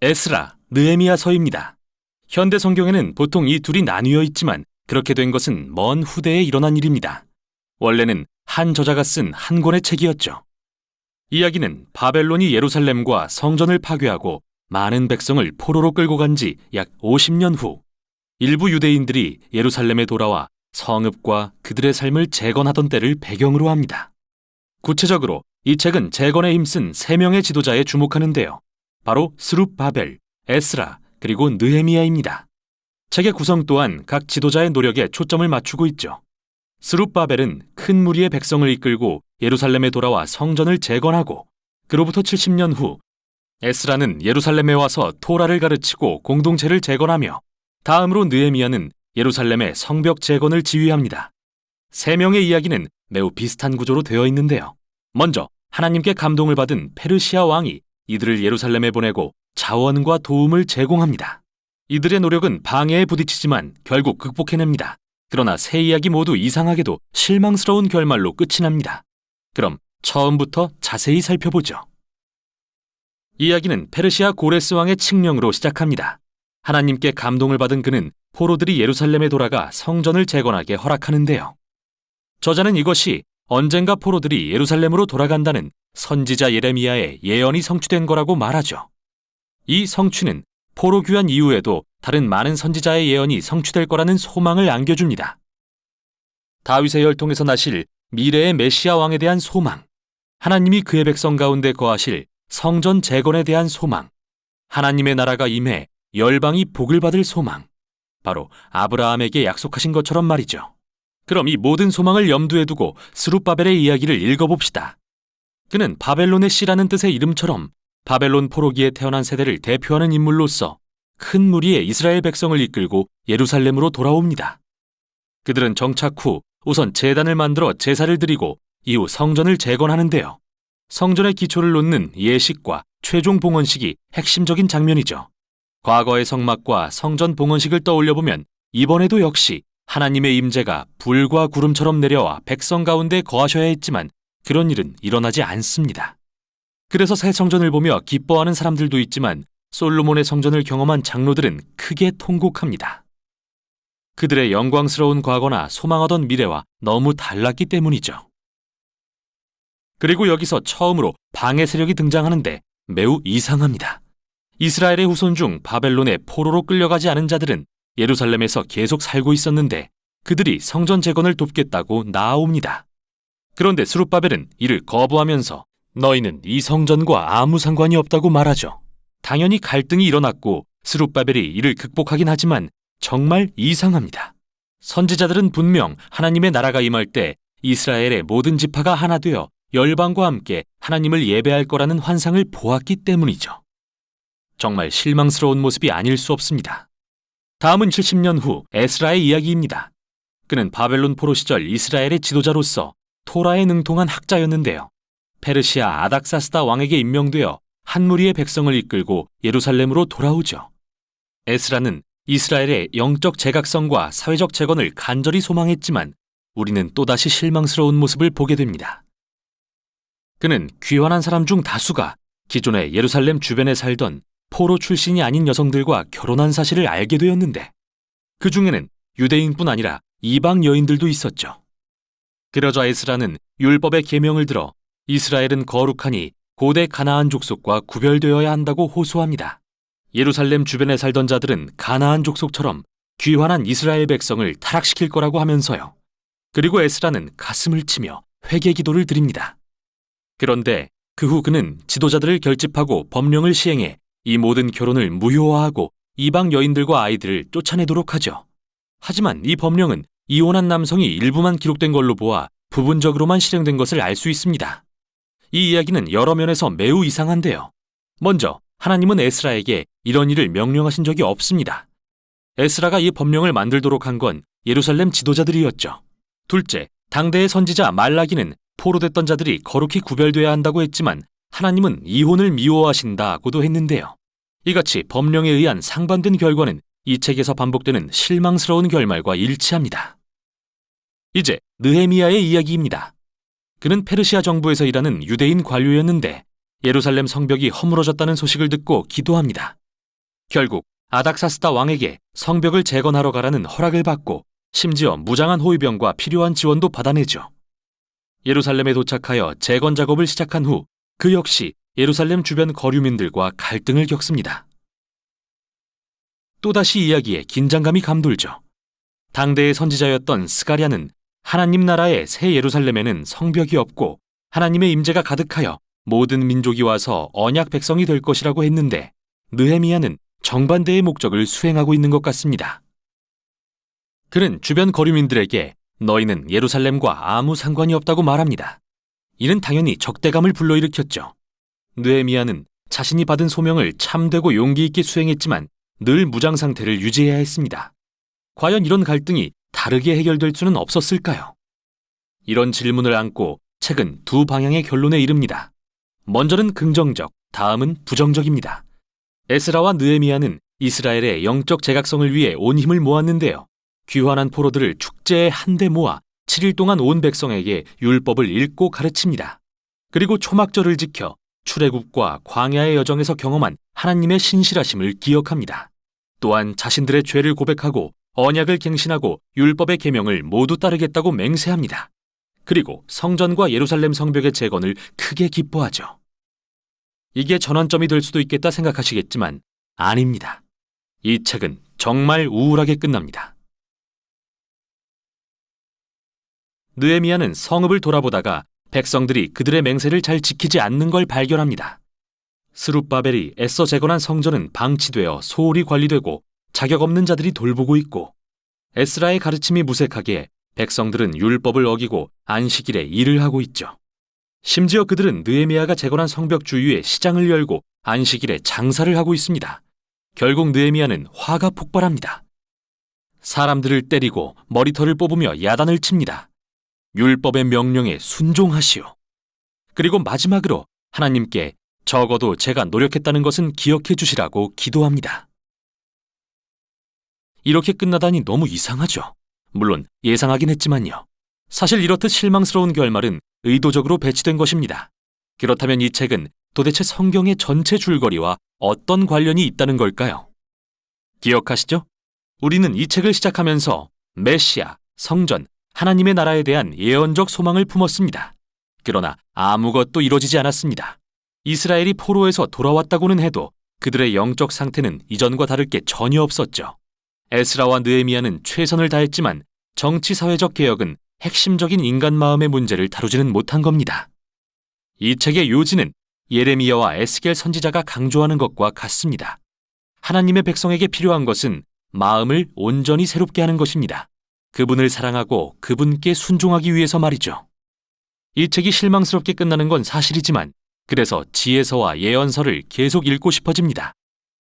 에스라, 느헤미야서입니다. 현대 성경에는 보통 이 둘이 나뉘어 있지만 그렇게 된 것은 먼 후대에 일어난 일입니다. 원래는 한 저자가 쓴 한 권의 책이었죠. 이야기는 바벨론이 예루살렘과 성전을 파괴하고 많은 백성을 포로로 끌고 간 지 약 50년 후 일부 유대인들이 예루살렘에 돌아와 성읍과 그들의 삶을 재건하던 때를 배경으로 합니다. 구체적으로 이 책은 재건에 힘쓴 3명의 지도자에 주목하는데요. 바로 스룹바벨, 에스라, 그리고 느헤미야입니다. 책의 구성 또한 각 지도자의 노력에 초점을 맞추고 있죠. 스룹바벨은 큰 무리의 백성을 이끌고 예루살렘에 돌아와 성전을 재건하고 그로부터 70년 후 에스라는 예루살렘에 와서 토라를 가르치고 공동체를 재건하며 다음으로 느헤미야는 예루살렘의 성벽 재건을 지휘합니다. 3명의 이야기는 매우 비슷한 구조로 되어 있는데요. 먼저 하나님께 감동을 받은 페르시아 왕이 이들을 예루살렘에 보내고 자원과 도움을 제공합니다. 이들의 노력은 방해에 부딪히지만 결국 극복해냅니다. 그러나 세 이야기 모두 이상하게도 실망스러운 결말로 끝이 납니다. 그럼 처음부터 자세히 살펴보죠. 이야기는 페르시아 고레스 왕의 칙령으로 시작합니다. 하나님께 감동을 받은 그는 포로들이 예루살렘에 돌아가 성전을 재건하게 허락하는데요. 저자는 이것이 언젠가 포로들이 예루살렘으로 돌아간다는 선지자 예레미야의 예언이 성취된 거라고 말하죠. 이 성취는 포로 귀환 이후에도 다른 많은 선지자의 예언이 성취될 거라는 소망을 안겨줍니다. 다윗의 혈통에서 나실 미래의 메시아 왕에 대한 소망, 하나님이 그의 백성 가운데 거하실 성전 재건에 대한 소망, 하나님의 나라가 임해 열방이 복을 받을 소망, 바로 아브라함에게 약속하신 것처럼 말이죠. 그럼 이 모든 소망을 염두에 두고 스룹바벨의 이야기를 읽어봅시다. 그는 바벨론의 씨라는 뜻의 이름처럼 바벨론 포로기에 태어난 세대를 대표하는 인물로서 큰 무리의 이스라엘 백성을 이끌고 예루살렘으로 돌아옵니다. 그들은 정착 후 우선 제단을 만들어 제사를 드리고 이후 성전을 재건하는데요. 성전의 기초를 놓는 예식과 최종 봉헌식이 핵심적인 장면이죠. 과거의 성막과 성전 봉헌식을 떠올려보면 이번에도 역시 하나님의 임재가 불과 구름처럼 내려와 백성 가운데 거하셔야 했지만 그런 일은 일어나지 않습니다. 그래서 새 성전을 보며 기뻐하는 사람들도 있지만 솔로몬의 성전을 경험한 장로들은 크게 통곡합니다. 그들의 영광스러운 과거나 소망하던 미래와 너무 달랐기 때문이죠. 그리고 여기서 처음으로 방해 세력이 등장하는데 매우 이상합니다. 이스라엘의 후손 중 바벨론의 포로로 끌려가지 않은 자들은 예루살렘에서 계속 살고 있었는데 그들이 성전 재건을 돕겠다고 나아옵니다. 그런데 스룹바벨은 이를 거부하면서 너희는 이 성전과 아무 상관이 없다고 말하죠. 당연히 갈등이 일어났고 스룹바벨이 이를 극복하긴 하지만 정말 이상합니다. 선지자들은 분명 하나님의 나라가 임할 때 이스라엘의 모든 지파가 하나 되어 열방과 함께 하나님을 예배할 거라는 환상을 보았기 때문이죠. 정말 실망스러운 모습이 아닐 수 없습니다. 다음은 70년 후 에스라의 이야기입니다. 그는 바벨론 포로 시절 이스라엘의 지도자로서 토라에 능통한 학자였는데요. 페르시아 아닥사스다 왕에게 임명되어 한 무리의 백성을 이끌고 예루살렘으로 돌아오죠. 에스라는 이스라엘의 영적 재각성과 사회적 재건을 간절히 소망했지만 우리는 또다시 실망스러운 모습을 보게 됩니다. 그는 귀환한 사람 중 다수가 기존에 예루살렘 주변에 살던 포로 출신이 아닌 여성들과 결혼한 사실을 알게 되었는데 그 중에는 유대인뿐 아니라 이방 여인들도 있었죠. 그러자 에스라는 율법의 계명을 들어 이스라엘은 거룩하니 고대 가나안 족속과 구별되어야 한다고 호소합니다. 예루살렘 주변에 살던 자들은 가나안 족속처럼 귀환한 이스라엘 백성을 타락시킬 거라고 하면서요. 그리고 에스라는 가슴을 치며 회개 기도를 드립니다. 그런데 그 후 그는 지도자들을 결집하고 법령을 시행해 이 모든 결혼을 무효화하고 이방 여인들과 아이들을 쫓아내도록 하죠. 하지만 이 법령은 이혼한 남성이 일부만 기록된 걸로 보아 부분적으로만 실행된 것을 알 수 있습니다. 이 이야기는 여러 면에서 매우 이상한데요. 먼저 하나님은 에스라에게 이런 일을 명령하신 적이 없습니다. 에스라가 이 법령을 만들도록 한 건 예루살렘 지도자들이었죠. 둘째, 당대의 선지자 말라기는 포로됐던 자들이 거룩히 구별돼야 한다고 했지만 하나님은 이혼을 미워하신다고도 했는데요. 이같이 법령에 의한 상반된 결과는 이 책에서 반복되는 실망스러운 결말과 일치합니다. 이제 느헤미야의 이야기입니다. 그는 페르시아 정부에서 일하는 유대인 관료였는데 예루살렘 성벽이 허물어졌다는 소식을 듣고 기도합니다. 결국 아닥사스다 왕에게 성벽을 재건하러 가라는 허락을 받고 심지어 무장한 호위병과 필요한 지원도 받아내죠. 예루살렘에 도착하여 재건 작업을 시작한 후 그 역시 예루살렘 주변 거류민들과 갈등을 겪습니다. 또다시 이야기에 긴장감이 감돌죠. 당대의 선지자였던 스가랴는 하나님 나라의 새 예루살렘에는 성벽이 없고 하나님의 임재가 가득하여 모든 민족이 와서 언약 백성이 될 것이라고 했는데 느헤미야는 정반대의 목적을 수행하고 있는 것 같습니다. 그는 주변 거류민들에게 너희는 예루살렘과 아무 상관이 없다고 말합니다. 이는 당연히 적대감을 불러일으켰죠. 느헤미야는 자신이 받은 소명을 참되고 용기 있게 수행했지만 늘 무장 상태를 유지해야 했습니다. 과연 이런 갈등이 다르게 해결될 수는 없었을까요? 이런 질문을 안고 책은 두 방향의 결론에 이릅니다. 먼저는 긍정적, 다음은 부정적입니다. 에스라와 느헤미야는 이스라엘의 영적 재각성을 위해 온 힘을 모았는데요. 귀환한 포로들을 축제에 한데 모아 7일 동안 온 백성에게 율법을 읽고 가르칩니다. 그리고 초막절을 지켜 출애굽과 광야의 여정에서 경험한 하나님의 신실하심을 기억합니다. 또한 자신들의 죄를 고백하고 언약을 갱신하고 율법의 계명을 모두 따르겠다고 맹세합니다. 그리고 성전과 예루살렘 성벽의 재건을 크게 기뻐하죠. 이게 전환점이 될 수도 있겠다 생각하시겠지만 아닙니다. 이 책은 정말 우울하게 끝납니다. 느헤미야는 성읍을 돌아보다가 백성들이 그들의 맹세를 잘 지키지 않는 걸 발견합니다. 스룹바벨이 애써 재건한 성전은 방치되어 소홀히 관리되고 자격 없는 자들이 돌보고 있고 에스라의 가르침이 무색하기에 백성들은 율법을 어기고 안식일에 일을 하고 있죠. 심지어 그들은 느헤미야가 재건한 성벽 주위에 시장을 열고 안식일에 장사를 하고 있습니다. 결국 느헤미야는 화가 폭발합니다. 사람들을 때리고 머리털을 뽑으며 야단을 칩니다. 율법의 명령에 순종하시오. 그리고 마지막으로 하나님께 적어도 제가 노력했다는 것은 기억해 주시라고 기도합니다. 이렇게 끝나다니 너무 이상하죠. 물론 예상하긴 했지만요. 사실 이렇듯 실망스러운 결말은 의도적으로 배치된 것입니다. 그렇다면 이 책은 도대체 성경의 전체 줄거리와 어떤 관련이 있다는 걸까요? 기억하시죠? 우리는 이 책을 시작하면서 메시아, 성전, 하나님의 나라에 대한 예언적 소망을 품었습니다. 그러나 아무것도 이루어지지 않았습니다. 이스라엘이 포로에서 돌아왔다고는 해도 그들의 영적 상태는 이전과 다를 게 전혀 없었죠. 에스라와 느헤미야는 최선을 다했지만 정치-사회적 개혁은 핵심적인 인간 마음의 문제를 다루지는 못한 겁니다. 이 책의 요지는 예레미야와 에스겔 선지자가 강조하는 것과 같습니다. 하나님의 백성에게 필요한 것은 마음을 온전히 새롭게 하는 것입니다. 그분을 사랑하고 그분께 순종하기 위해서 말이죠. 이 책이 실망스럽게 끝나는 건 사실이지만 그래서 지혜서와 예언서를 계속 읽고 싶어집니다.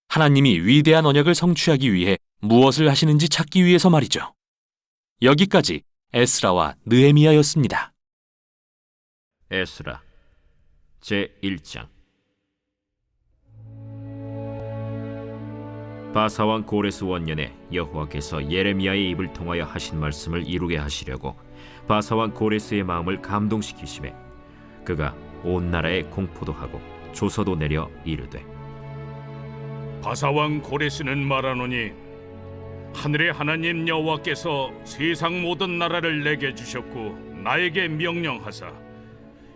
하나님이 위대한 언약을 성취하기 위해 무엇을 하시는지 찾기 위해서 말이죠. 여기까지 에스라와 느헤미야였습니다. 에스라 제1장. 바사왕 고레스 원년에 여호와께서 예레미야의 입을 통하여 하신 말씀을 이루게 하시려고 바사왕 고레스의 마음을 감동시키시매 그가 온 나라에 공포도 하고 조서도 내려 이르되 바사왕 고레스는 말하노니 하늘의 하나님 여호와께서 세상 모든 나라를 내게 주셨고 나에게 명령하사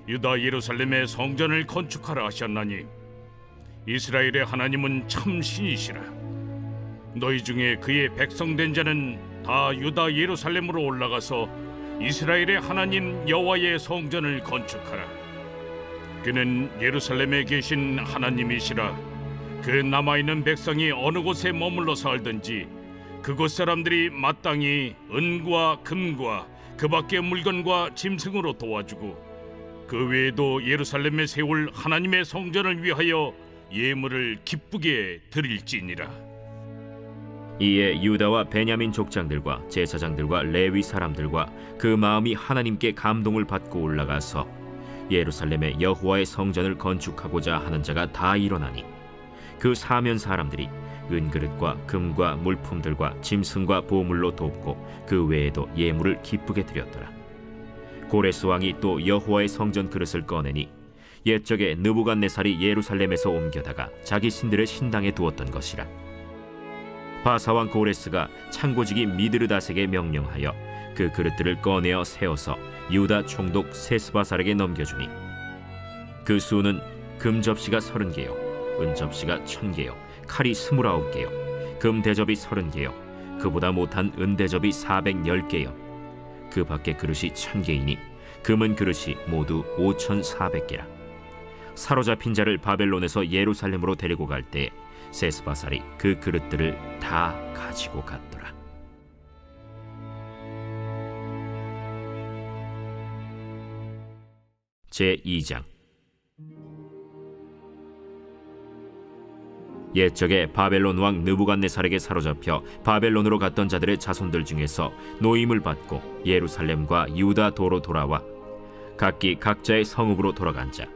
유다 예루살렘의 성전을 건축하라 하셨나니 이스라엘의 하나님은 참 신이시라. 너희 중에 그의 백성된 자는 다 유다 예루살렘으로 올라가서 이스라엘의 하나님 여호와의 성전을 건축하라. 그는 예루살렘에 계신 하나님이시라. 그 남아있는 백성이 어느 곳에 머물러 살든지 그곳 사람들이 마땅히 은과 금과 그 밖의 물건과 짐승으로 도와주고 그 외에도 예루살렘에 세울 하나님의 성전을 위하여 예물을 기쁘게 드릴지니라. 이에 유다와 베냐민 족장들과 제사장들과 레위 사람들과 그 마음이 하나님께 감동을 받고 올라가서 예루살렘에 여호와의 성전을 건축하고자 하는 자가 다 일어나니 그 사면 사람들이 은그릇과 금과 물품들과 짐승과 보물로 돕고 그 외에도 예물을 기쁘게 드렸더라. 고레스 왕이 또 여호와의 성전 그릇을 꺼내니 옛적에 느부갓네살이 예루살렘에서 옮겨다가 자기 신들의 신당에 두었던 것이라. 바사왕 고레스가 창고지기 미드르다색에 명령하여 그 그릇들을 꺼내어 세워서 유다 총독 세스바살에게 넘겨주니 그 수는 금 접시가 30개요 은 접시가 1000개요 칼이 29개요 금 대접이 30개요 그보다 못한 은 대접이 410개요 그 밖에 그릇이 1000개이니 금은 그릇이 모두 5400개라. 사로잡힌 자를 바벨론에서 예루살렘으로 데리고 갈 때 세스바살이 그 그릇들을 다 가지고 갔더라. 제2장. 옛적에 바벨론 왕 느부갓네살에게 사로잡혀 바벨론으로 갔던 자들의 자손들 중에서 노임을 받고 예루살렘과 유다 도로 돌아와 각기 각자의 성읍으로 돌아간 자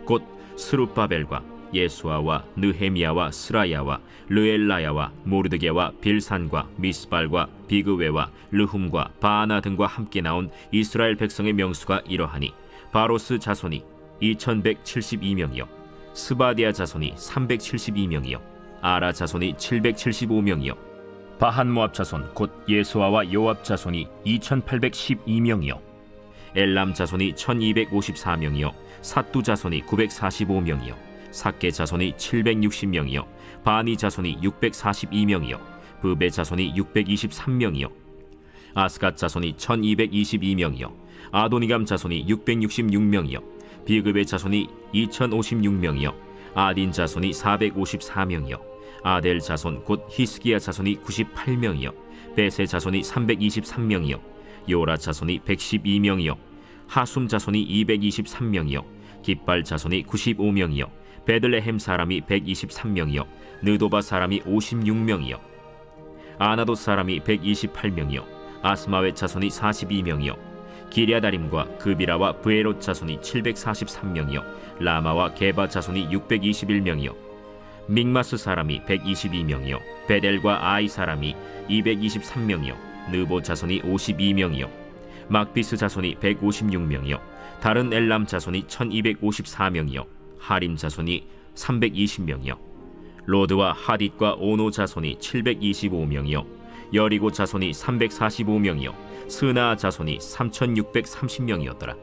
곧 스룹바벨과 예수아와 느헤미야와 스라야와 르엘라야와 모르드게와 빌산과 미스발과 비그웨와 르훔과 바아나 등과 함께 나온 이스라엘 백성의 명수가 이러하니 바로스 자손이 2172명이요 스바디아 자손이 372명이요 아라 자손이 775명이요 바한모압 자손 곧 예수아와 요압 자손이 2812명이요 엘람 자손이 1254명이요 삿두 자손이 945명이요 삭게 자손이 760명이요 바니 자손이 642명이요 브베 자손이 623명이요 아스갓 자손이 1222명이요 아도니감 자손이 666명이요 비그베 자손이 2056명이요 아딘 자손이 454명이요 아델 자손 곧 히스기야 자손이 98명이요 베세 자손이 323명이요 요라 자손이 112명이요 하숨 자손이 223명이요 깃발 자손이 95명이요 베들레헴 사람이 123명이요 느도바 사람이 56명이요 아나도 사람이 128명이요 아스마웻 자손이 42명이요 기랴다림과 그비라와 브에롯 자손이 743명이요 라마와 게바 자손이 621명이요 믹마스 사람이 122명이요 베델과 아이 사람이 223명이요 느보 자손이 52명이요 막비스 자손이 156명이요 다른 엘람 자손이 1254명이요 하림 자손이 320명이요 로드와 하딧과 오노 자손이 725명이요 여리고 자손이 345명이요 스나 자손이 3630명이었더라.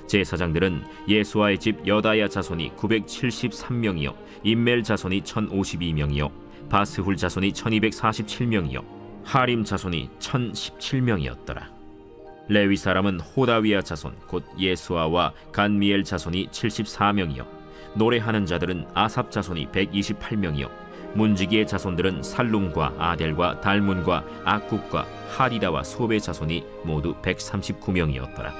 제사장들은 예수아의 집 여다야 자손이 973명이요 임멜 자손이 1052명이요 바스훌 자손이 1247명이요 하림 자손이 1017명이었더라. 레위 사람은 호다위아 자손 곧 예수아와 간미엘 자손이 74명이요 노래하는 자들은 아삽 자손이 128명이요 문지기의 자손들은 살룸과 아델과 달문과 악굽과 하리다와 소베 자손이 모두 139명이었더라.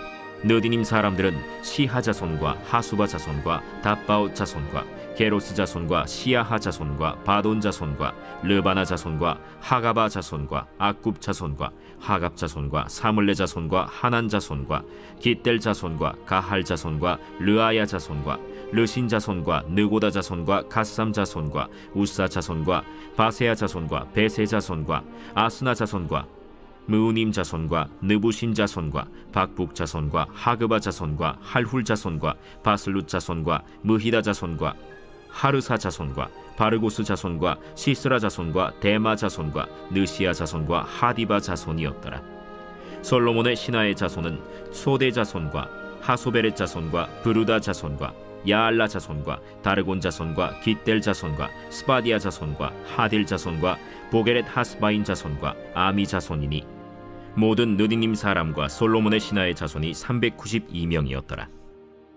느디님 사람들은 시하 자손과 하수바 자손과 답바옷 자손과 게로스 자손과 시야하 자손과 바돈 자손과 르바나 자손과 하가바 자손과 악굽 자손과 하갑 자손과 사물레 자손과 하난 자손과 깃델 자손과 가할 자손과 르아야 자손과 르신 자손과 느고다 자손과 갓삼 자손과 우사 자손과 바세야 자손과 베세 자손과 아스나 자손과 무우님 자손과 느부신 자손과 박북 자손과 하그바 자손과 할훌 자손과 바슬룻 자손과 무히다 자손과 하르사 자손과 바르고스 자손과 시스라 자손과 데마 자손과 느시아 자손과 하디바 자손이었더라. 솔로몬의 신하의 자손은 소대 자손과 하소베렛 자손과 브루다 자손과 야알라 자손과 다르곤 자손과 깃델 자손과 스바디아 자손과 하딜 자손과 보게렛 하스바인 자손과 아미 자손이니 모든 느디님 사람과 솔로몬의 신하의 자손이 392명이었더라.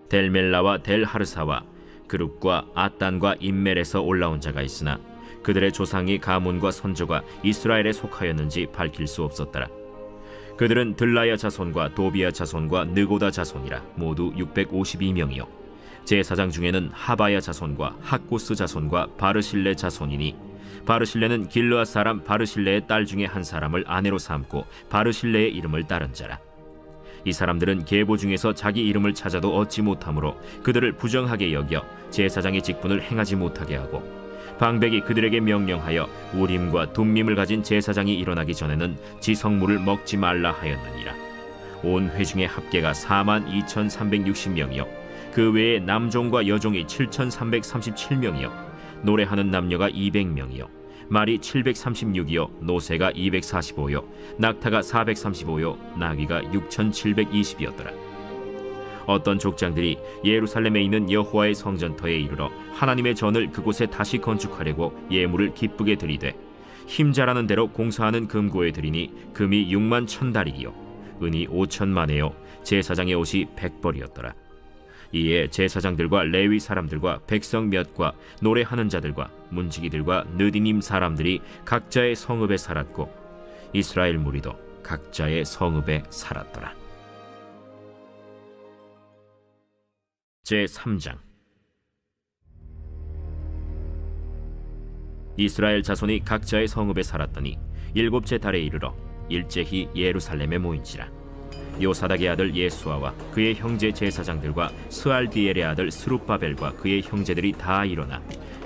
델멜라와 델하르사와 그룹과 아단과 임멜에서 올라온 자가 있으나 그들의 조상이 가문과 선조가 이스라엘에 속하였는지 밝힐 수 없었더라. 그들은 들라야 자손과 도비야 자손과 느고다 자손이라 모두 652명이요 제사장 중에는 하바야 자손과 학고스 자손과 바르실레 자손이니 바르실레는 길르앗 사람 바르실레의 딸 중에 한 사람을 아내로 삼고 바르실레의 이름을 따른 자라. 이 사람들은 계보 중에서 자기 이름을 찾아도 얻지 못하므로 그들을 부정하게 여겨 제사장의 직분을 행하지 못하게 하고 방백이 그들에게 명령하여 우림과 둠밈을 가진 제사장이 일어나기 전에는 지성물을 먹지 말라 하였느니라. 온 회중의 합계가 42,360명이요 그 외에 남종과 여종이 7,337명이요 노래하는 남녀가 200명이요 말이 736이요 노새가 245요 낙타가 435요 나귀가 6720이었더라. 어떤 족장들이 예루살렘에 있는 여호와의 성전터에 이르러 하나님의 전을 그곳에 다시 건축하려고 예물을 기쁘게 드리되 힘자라는 대로 공사하는 금고에 드리니 금이 6만 1,000달이요 은이 5천만에요 제사장의 옷이 100벌이었더라. 이에 제사장들과 레위 사람들과 백성 몇과 노래하는 자들과 문지기들과 느디님 사람들이 각자의 성읍에 살았고 이스라엘 무리도 각자의 성읍에 살았더라. 제3장. 이스라엘 자손이 각자의 성읍에 살았더니 일곱째 달에 이르러 일제히 예루살렘에 모인지라. 요사닥의 아들 예수아와 그의 형제 제사장들과 스알디엘의 아들 스룹바벨과 그의 형제들이 다 일어나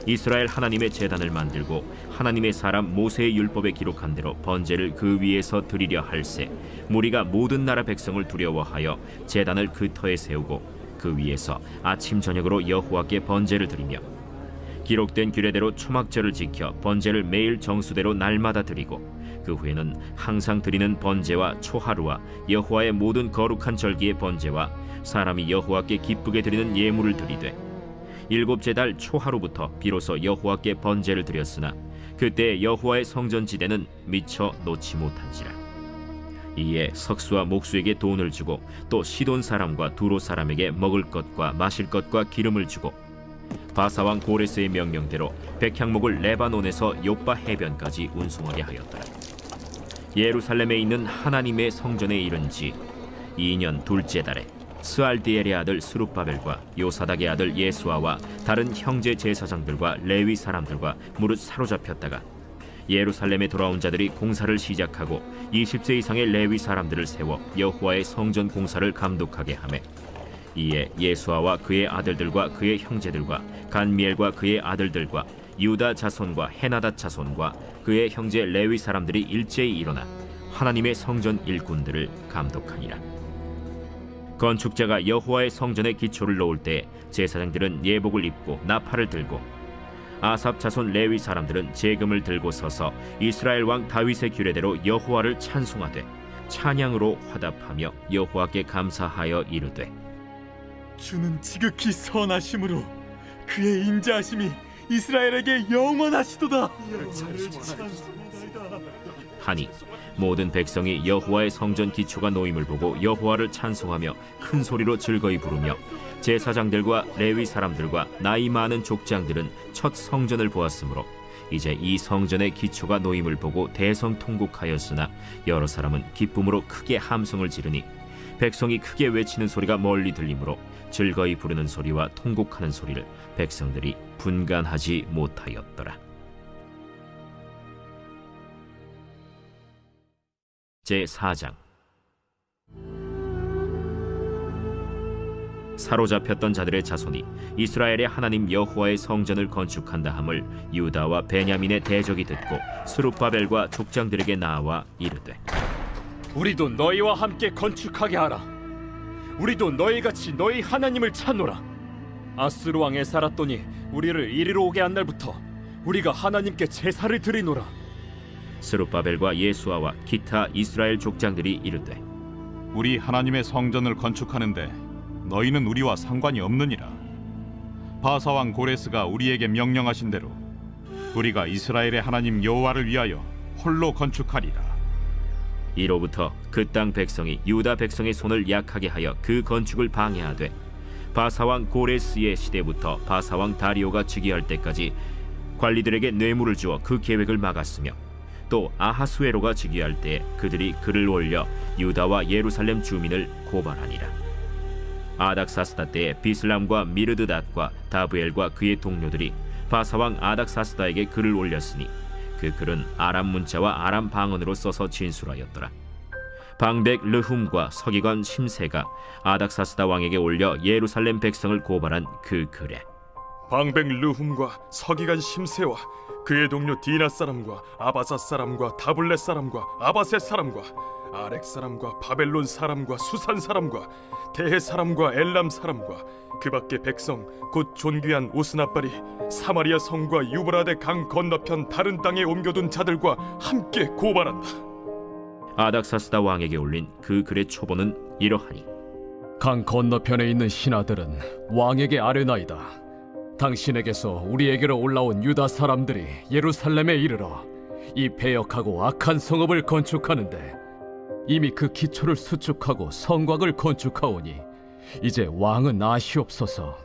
이스라엘 하나님의 제단을 만들고 하나님의 사람 모세의 율법에 기록한 대로 번제를 그 위에서 드리려 할세 무리가 모든 나라 백성을 두려워하여 제단을 그 터에 세우고 그 위에서 아침 저녁으로 여호와께 번제를 드리며 기록된 규례대로 초막절을 지켜 번제를 매일 정수대로 날마다 드리고 그 후에는 항상 드리는 번제와 초하루와 여호와의 모든 거룩한 절기의 번제와 사람이 여호와께 기쁘게 드리는 예물을 드리되 일곱째 달 초하루부터 비로소 여호와께 번제를 드렸으나 그때 여호와의 성전지대는 미처 놓지 못한지라. 이에 석수와 목수에게 돈을 주고 또 시돈 사람과 두로 사람에게 먹을 것과 마실 것과 기름을 주고 바사왕 고레스의 명령대로 백향목을 레바논에서 요빠 해변까지 운송하게 하였더라. 예루살렘에 있는 하나님의 성전에 이른지 2년 둘째 달에 스알디엘의 아들 스룹바벨과 요사닥의 아들 예수아와 다른 형제 제사장들과 레위 사람들과 무릇 사로잡혔다가 예루살렘에 돌아온 자들이 공사를 시작하고 20세 이상의 레위 사람들을 세워 여호와의 성전 공사를 감독하게 하매 이에 예수아와 그의 아들들과 그의 형제들과 간미엘과 그의 아들들과 유다 자손과 헤나닷 자손과 그의 형제 레위 사람들이 일제히 일어나 하나님의 성전 일꾼들을 감독하니라. 건축자가 여호와의 성전에 기초를 놓을 때 제사장들은 예복을 입고 나팔을 들고 아삽 자손 레위 사람들은 제금을 들고 서서 이스라엘 왕 다윗의 규례대로 여호와를 찬송하되 찬양으로 화답하며 여호와께 감사하여 이르되 주는 지극히 선하심으로 그의 인자하심이 이스라엘에게 영원하시도다. 하니 모든 백성이 여호와의 성전 기초가 놓임을 보고 여호와를 찬송하며 큰 소리로 즐거이 부르며 제사장들과 레위 사람들과 나이 많은 족장들은 첫 성전을 보았으므로 이제 이 성전의 기초가 놓임을 보고 대성통곡하였으나 여러 사람은 기쁨으로 크게 함성을 지르니 백성이 크게 외치는 소리가 멀리 들리므로 즐거이 부르는 소리와 통곡하는 소리를 백성들이 분간하지 못하였더라. 제4장. 사로잡혔던 자들의 자손이 이스라엘의 하나님 여호와의 성전을 건축한다 함을 유다와 베냐민의 대적이 듣고 스룹바벨과 족장들에게 나와 이르되 우리도 너희와 함께 건축하게 하라. 우리도 너희같이 너희 하나님을 찾노라. 아스루 왕에 살았더니 우리를 이리로 오게 한 날부터 우리가 하나님께 제사를 드리노라. 스룹바벨과 예수아와 기타 이스라엘 족장들이 이르되 우리 하나님의 성전을 건축하는데 너희는 우리와 상관이 없느니라. 바사왕 고레스가 우리에게 명령하신 대로 우리가 이스라엘의 하나님 여호와를 위하여 홀로 건축하리라. 이로부터 그 땅 백성이 유다 백성의 손을 약하게 하여 그 건축을 방해하되 바사왕 고레스의 시대부터 바사왕 다리오가 즉위할 때까지 관리들에게 뇌물을 주어 그 계획을 막았으며 또 아하수에로가 즉위할 때 그들이 글을 올려 유다와 예루살렘 주민을 고발하니라. 아닥사스다 때에 비슬람과 미르드닷과 다브엘과 그의 동료들이 바사왕 아닥사스다에게 글을 올렸으니 그 글은 아람 문자와 아람 방언으로 써서 진술하였더라. 방백 르훔과 서기관 심세가 아닥사스다 왕에게 올려 예루살렘 백성을 고발한 그 글에 방백 르훔과 서기관 심세와 그의 동료 디나 사람과 아바사 사람과 다블렛 사람과 아바셋 사람과 아렉 사람과 바벨론 사람과 수산 사람과 대해 사람과 엘람 사람과 그밖에 백성 곧 존귀한 오스나발이 사마리아 성과 유브라데 강 건너편 다른 땅에 옮겨둔 자들과 함께 고발한다. 아닥사스다 왕에게 올린 그 글의 초본은 이러하니 강 건너편에 있는 신하들은 왕에게 아뢰나이다. 당신에게서 우리에게로 올라온 유다 사람들이 예루살렘에 이르러 이 패역하고 악한 성읍을 건축하는데 이미 그 기초를 수축하고 성곽을 건축하오니 이제 왕은 아시옵소서.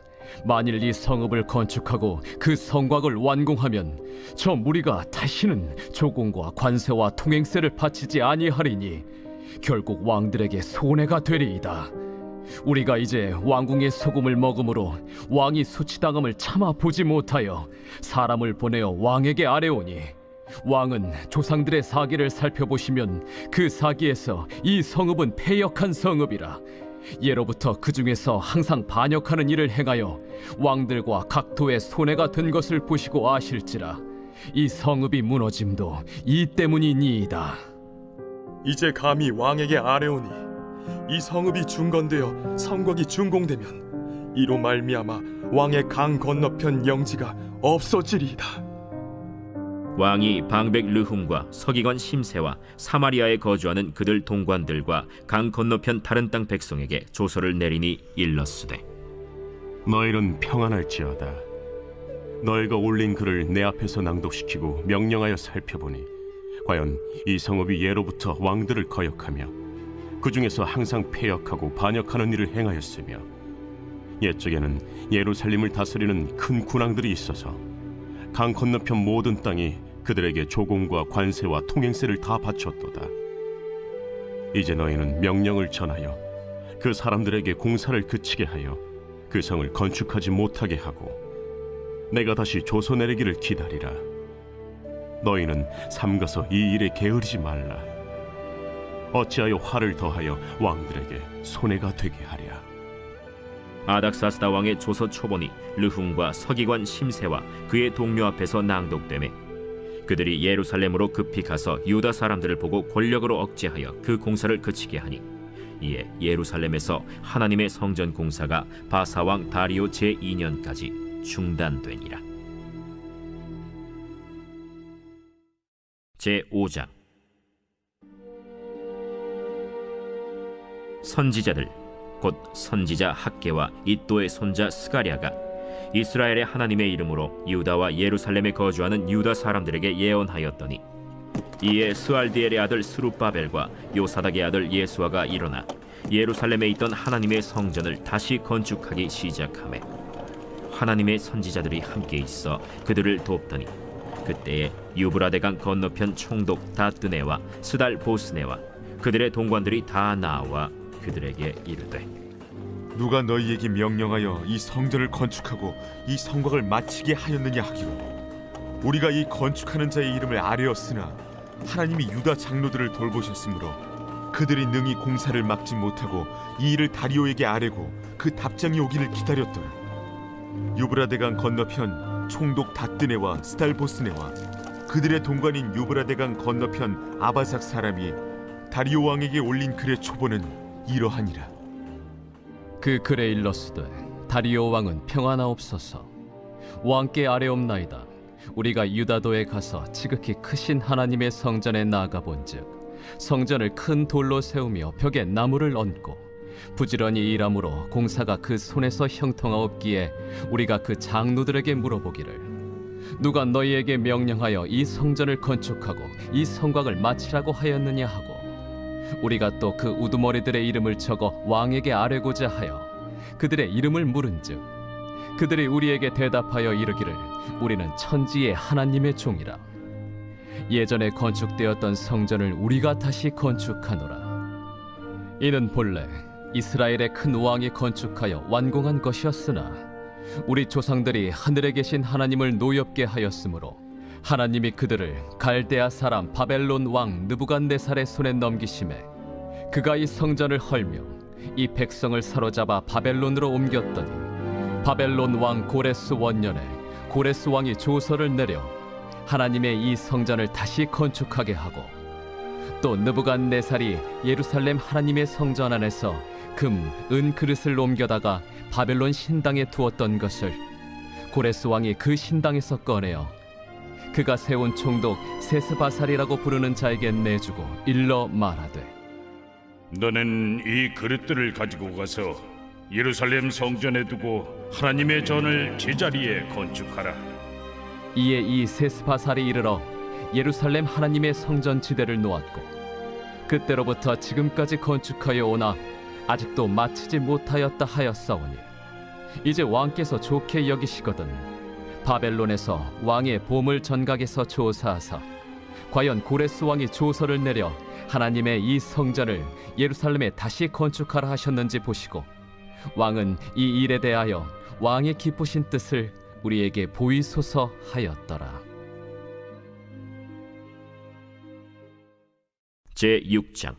만일 이 성읍을 건축하고 그 성곽을 완공하면 저 무리가 다시는 조공과 관세와 통행세를 바치지 아니하리니 결국 왕들에게 손해가 되리이다. 우리가 이제 왕궁의 소금을 먹음으로 왕이 수치당함을 참아 보지 못하여 사람을 보내어 왕에게 아뢰오니 왕은 조상들의 사기를 살펴보시면 그 사기에서 이 성읍은 패역한 성읍이라. 예로부터 그 중에서 항상 반역하는 일을 행하여 왕들과 각도의 손해가 된 것을 보시고 아실지라. 이 성읍이 무너짐도 이 때문이니이다. 이제 감히 왕에게 아뢰오니 이 성읍이 중건되어 성곽이 준공되면 이로 말미암아 왕의 강 건너편 영지가 없어지리이다. 왕이 방백 르훔과 서기관 심세와 사마리아에 거주하는 그들 동관들과 강 건너편 다른 땅 백성에게 조서를 내리니 일렀으되 너희는 평안할지어다. 너희가 올린 글을 내 앞에서 낭독시키고 명령하여 살펴보니 과연 이 성읍이 예로부터 왕들을 거역하며 그 중에서 항상 패역하고 반역하는 일을 행하였으며 옛적에는 예루살렘을 다스리는 큰 군왕들이 있어서 강 건너편 모든 땅이 그들에게 조공과 관세와 통행세를 다 바쳤도다. 이제 너희는 명령을 전하여 그 사람들에게 공사를 그치게 하여 그 성을 건축하지 못하게 하고 내가 다시 조서 내리기를 기다리라. 너희는 삼가서 이 일에 게으르지 말라. 어찌하여 화를 더하여 왕들에게 손해가 되게 하랴. 아닥사스다 왕의 조서 초본이 르훔과 서기관 심세와 그의 동료 앞에서 낭독되매 그들이 예루살렘으로 급히 가서 유다 사람들을 보고 권력으로 억제하여 그 공사를 그치게 하니 이에 예루살렘에서 하나님의 성전 공사가 바사왕 다리오 제2년까지 중단되니라. 제5장 선지자들 곧 선지자 학개와 이또의 손자 스가랴가 이스라엘의 하나님의 이름으로 유다와 예루살렘에 거주하는 유다 사람들에게 예언하였더니 이에 스알디엘의 아들 스룹바벨과 요사닥의 아들 예수아가 일어나 예루살렘에 있던 하나님의 성전을 다시 건축하기 시작하매 하나님의 선지자들이 함께 있어 그들을 돕더니 그때에 유브라데강 건너편 총독 다뜨네와 스달 보스네와 그들의 동관들이 다 나와 그들에게 이르되 누가 너희에게 명령하여 이 성전을 건축하고 이 성곽을 마치게 하였느냐 하기로 우리가 이 건축하는 자의 이름을 아뢰었으나 하나님이 유다 장로들을 돌보셨으므로 그들이 능히 공사를 막지 못하고 이 일을 다리오에게 아뢰고 그 답장이 오기를 기다렸더라. 유브라데강 건너편 총독 다뜨네와 스달보스네와 그들의 동관인 유브라데강 건너편 아바삭 사람이 다리오 왕에게 올린 글의 초본은 이러하니라. 그 글에 일렀으되 다리오 왕은 평안하옵소서. 왕께 아뢰옵나이다. 우리가 유다도에 가서 지극히 크신 하나님의 성전에 나아가 본즉 성전을 큰 돌로 세우며 벽에 나무를 얹고 부지런히 일함으로 공사가 그 손에서 형통하옵기에 우리가 그 장로들에게 물어보기를 누가 너희에게 명령하여 이 성전을 건축하고 이 성곽을 마치라고 하였느냐 하고 우리가 또 그 우두머리들의 이름을 적어 왕에게 아뢰고자 하여 그들의 이름을 물은즉 그들이 우리에게 대답하여 이르기를 우리는 천지의 하나님의 종이라. 예전에 건축되었던 성전을 우리가 다시 건축하노라. 이는 본래 이스라엘의 큰 왕이 건축하여 완공한 것이었으나 우리 조상들이 하늘에 계신 하나님을 노엽게 하였으므로 하나님이 그들을 갈대아 사람 바벨론 왕 느부갓네살의 손에 넘기심에 그가 이 성전을 헐며 이 백성을 사로잡아 바벨론으로 옮겼더니 바벨론 왕 고레스 원년에 고레스 왕이 조서를 내려 하나님의 이 성전을 다시 건축하게 하고 또 느부갓네살이 예루살렘 하나님의 성전 안에서 금, 은 그릇을 옮겨다가 바벨론 신당에 두었던 것을 고레스 왕이 그 신당에서 꺼내어 그가 세운 총독 세스바살이라고 부르는 자에게 내주고 일러 말하되 너는 이 그릇들을 가지고 가서 예루살렘 성전에 두고 하나님의 전을 제자리에 건축하라. 이에 이 세스바살이 이르러 예루살렘 하나님의 성전 지대를 놓았고 그때로부터 지금까지 건축하여 오나 아직도 마치지 못하였다 하였사오니 이제 왕께서 좋게 여기시거든 바벨론에서 왕의 보물 전각에서 조사하사 과연 고레스 왕이 조서를 내려 하나님의 이 성전을 예루살렘에 다시 건축하라 하셨는지 보시고 왕은 이 일에 대하여 왕의 기쁘신 뜻을 우리에게 보이소서 하였더라. 제6장.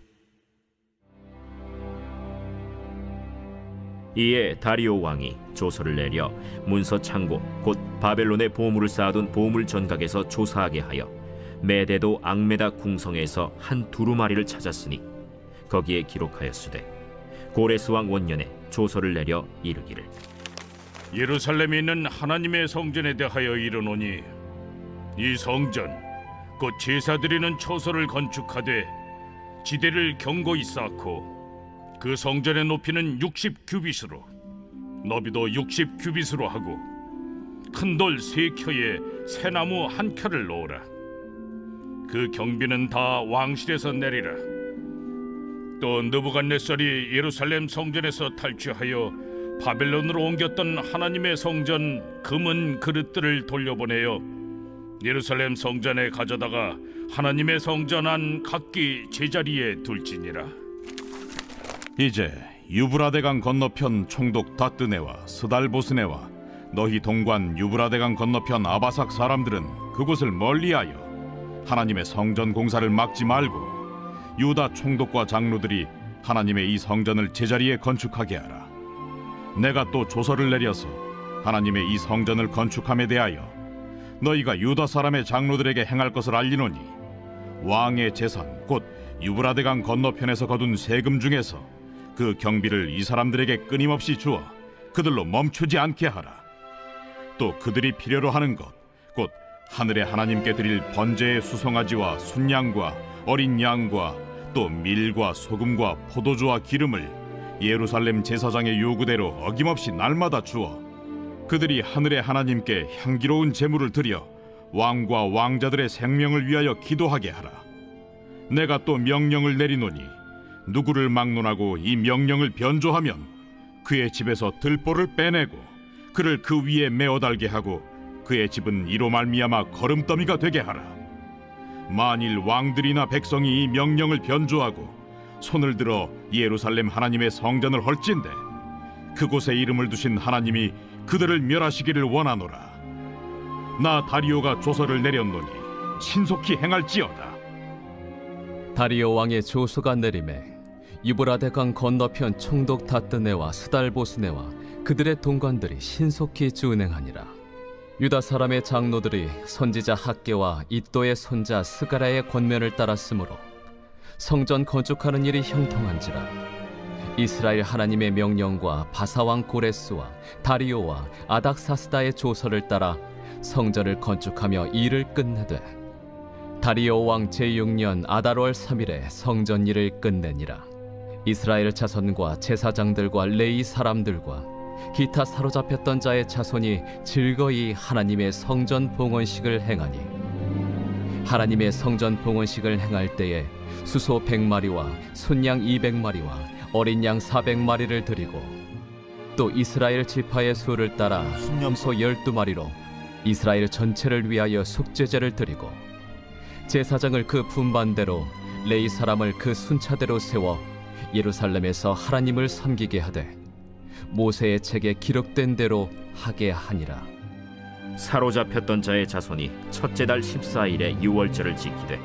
이에 다리오 왕이 조서를 내려 문서 창고 곧 바벨론의 보물을 쌓아둔 보물 전각에서 조사하게 하여 메데도 앙메다 궁성에서 한 두루마리를 찾았으니 거기에 기록하였으되 고레스 왕 원년에 조서를 내려 이르기를 예루살렘에 있는 하나님의 성전에 대하여 이르노니 이 성전 곧 제사드리는 처소를 건축하되 지대를 견고히 쌓고 그 성전의 높이는 60규빗으로 너비도 60규빗으로 하고 큰 돌 3켜에 새나무 1켜를 놓으라. 그 경비는 다 왕실에서 내리라. 또 느부갓네살이 예루살렘 성전에서 탈취하여 바벨론으로 옮겼던 하나님의 성전 금은 그릇들을 돌려보내어 예루살렘 성전에 가져다가 하나님의 성전 안 각기 제자리에 둘지니라. 이제 유브라데강 건너편 총독 다뜨네와 스달보스네와 너희 동관 유브라데강 건너편 아바삭 사람들은 그곳을 멀리하여 하나님의 성전 공사를 막지 말고 유다 총독과 장로들이 하나님의 이 성전을 제자리에 건축하게 하라. 내가 또 조서를 내려서 하나님의 이 성전을 건축함에 대하여 너희가 유다 사람의 장로들에게 행할 것을 알리노니 왕의 재산 곧 유브라데강 건너편에서 거둔 세금 중에서 그 경비를 이 사람들에게 끊임없이 주어 그들로 멈추지 않게 하라. 또 그들이 필요로 하는 것 곧 하늘의 하나님께 드릴 번제의 수송아지와 순양과 어린 양과 또 밀과 소금과 포도주와 기름을 예루살렘 제사장의 요구대로 어김없이 날마다 주어 그들이 하늘의 하나님께 향기로운 제물을 드려 왕과 왕자들의 생명을 위하여 기도하게 하라. 내가 또 명령을 내리노니 누구를 막론하고 이 명령을 변조하면 그의 집에서 들보를 빼내고 그를 그 위에 메어 달게 하고 그의 집은 이로 말미암아 거름더미가 되게 하라. 만일 왕들이나 백성이 이 명령을 변조하고 손을 들어 예루살렘 하나님의 성전을 헐진대 그곳에 이름을 두신 하나님이 그들을 멸하시기를 원하노라. 나 다리오가 조서를 내렸노니 신속히 행할지어다. 다리오 왕의 조서가 내림에 유브라데강 건너편 총독 다뜨네와 스달보스네와 그들의 동관들이 신속히 준행하니라. 유다 사람의 장로들이 선지자 학개와 이도의 손자 스가랴의 권면을 따랐으므로 성전 건축하는 일이 형통한지라. 이스라엘 하나님의 명령과 바사왕 고레스와 다리오와 아닥사스다의 조서를 따라 성전을 건축하며 일을 끝내되 다리오 왕 제6년 아달월 3일에 성전 일을 끝내니라. 이스라엘 자손과 제사장들과 레위 사람들과 기타 사로잡혔던 자의 자손이 즐거이 하나님의 성전 봉헌식을 행하니 하나님의 성전 봉헌식을 행할 때에 수소 100마리와 순양 200마리와 어린 양 400마리를 드리고 또 이스라엘 지파의 수를 따라 염소 12마리로 이스라엘 전체를 위하여 속죄제를 드리고 제사장을 그 분반대로 레위 사람을 그 순차대로 세워 예루살렘에서 하나님을 섬기게 하되 모세의 책에 기록된 대로 하게 하니라. 사로잡혔던 자의 자손이 첫째 달 14일에 유월절을 지키되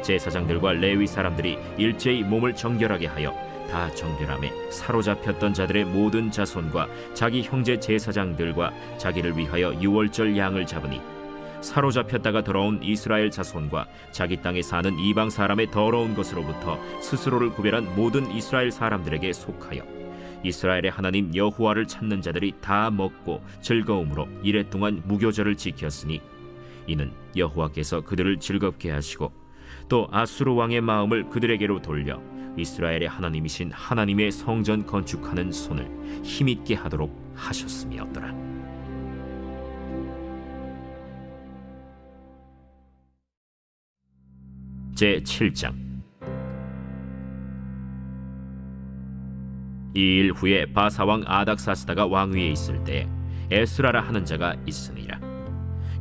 제사장들과 레위 사람들이 일제히 몸을 정결하게 하여 다 정결함에 사로잡혔던 자들의 모든 자손과 자기 형제 제사장들과 자기를 위하여 유월절 양을 잡으니 사로잡혔다가 돌아온 이스라엘 자손과 자기 땅에 사는 이방 사람의 더러운 것으로부터 스스로를 구별한 모든 이스라엘 사람들에게 속하여 이스라엘의 하나님 여호와를 찾는 자들이 다 먹고 즐거움으로 이레 동안 무교절을 지켰으니 이는 여호와께서 그들을 즐겁게 하시고 또 아수르 왕의 마음을 그들에게로 돌려 이스라엘의 하나님이신 하나님의 성전 건축하는 손을 힘있게 하도록 하셨음이었더라. 제7장. 이 일 후에 바사왕 아닥사스다가 왕위에 있을 때에 에스라라 하는 자가 있으니라.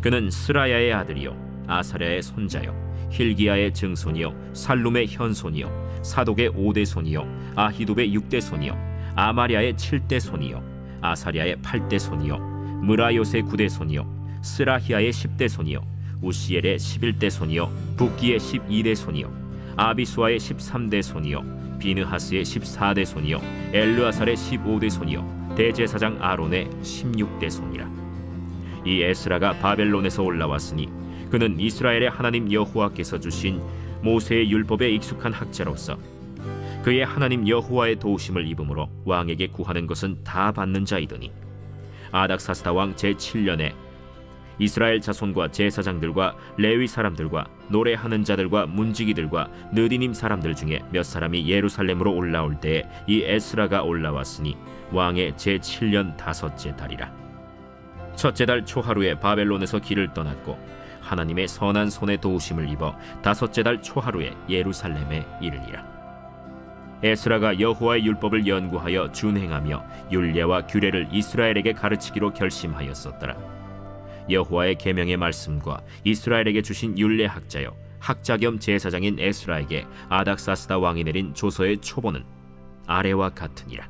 그는 스라야의 아들이요 아사랴의 손자요 힐기야의 증손이요 살룸의 현손이요 사독의 5대 손이요 아히둡의 6대 손이요 아마랴의 7대 손이요 아사랴의 8대 손이요 무라요의 9대 손이요 스라히야의 10대 손이요 우시엘의 11대 손이요 붓기의 12대 손이요 아비수아의 13대 손이요 비느하스의 14대 손이요 엘르아살의 15대 손이요 대제사장 아론의 16대 손이라. 이 에스라가 바벨론에서 올라왔으니 그는 이스라엘의 하나님 여호와께서 주신 모세의 율법에 익숙한 학자로서 그의 하나님 여호와의 도우심을 입음으로 왕에게 구하는 것은 다 받는 자이더니 아닥사스다 왕 제7년에 이스라엘 자손과 제사장들과 레위 사람들과 노래하는 자들과 문지기들과 느디님 사람들 중에 몇 사람이 예루살렘으로 올라올 때에 이 에스라가 올라왔으니 왕의 제7년 5째 달이라. 첫째 달 초하루에 바벨론에서 길을 떠났고 하나님의 선한 손에 도우심을 입어 5째 달 초하루에 예루살렘에 이르니라. 에스라가 여호와의 율법을 연구하여 준행하며 율례와 규례를 이스라엘에게 가르치기로 결심하였었더라. 여호와의 계명의 말씀과 이스라엘에게 주신 율례 학자요 학자 겸 제사장인 에스라에게 아닥사스다 왕이 내린 조서의 초본은 아래와 같으니라.